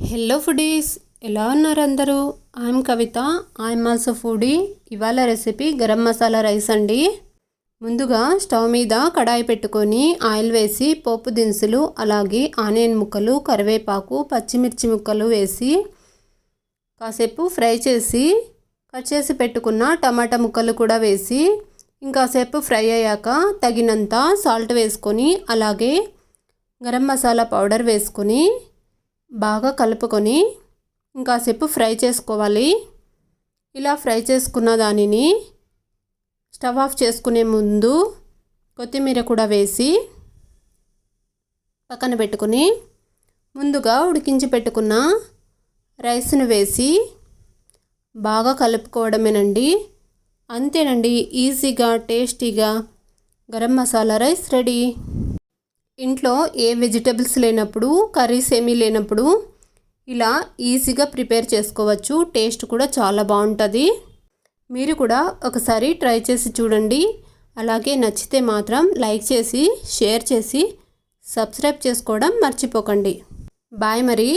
Hello foodies, ఎలా ఉన్నారు అందరూ? I'm Kavitha, I'm also foodie. ఇవాళ రెసిపీ గరం మసాలా రైస్ అండి. ముందుగా స్టవ్ మీద కడాయి పెట్టుకొని ఆయిల్ వేసి పోపు దినుసులు, అలాగే ఆనియన్ ముక్కలు, కరివేపాకు, పచ్చిమిర్చి ముక్కలు వేసి కాసేపు ఫ్రై చేసి కట్ చేసి పెట్టుకున్న టమాటా ముక్కలు కూడా వేసి ఇంకాసేపు ఫ్రై అయ్యాక తగినంత సాల్ట్ వేసుకొని అలాగే గరం మసాలా పౌడర్ వేసుకొని బాగా కలుపుకొని ఇంకాసేపు ఫ్రై చేసుకోవాలి. ఇలా ఫ్రై చేసుకున్న దానిని స్టవ్ ఆఫ్ చేసుకునే ముందు కొత్తిమీర కూడా వేసి పక్కన పెట్టుకొని ముందుగా ఉడికించి పెట్టుకున్న రైస్ను వేసి బాగా కలుపుకోవడమేనండి. అంతేనండి, ఈజీగా టేస్టీగా గరం మసాలా రైస్ రెడీ. ఇంట్లో ఏ వెజిటబుల్స్ లేనప్పుడు, కర్రీస్ ఏమీ లేనప్పుడు ఇలా ఈజీగా ప్రిపేర్ చేసుకోవచ్చు. టేస్ట్ కూడా చాలా బాగుంటుంది. మీరు కూడా ఒకసారి ట్రై చేసి చూడండి. అలాగే నచ్చితే మాత్రం లైక్ చేసి, షేర్ చేసి, సబ్స్క్రైబ్ చేసుకోవడం మర్చిపోకండి. బాయ్ మరి.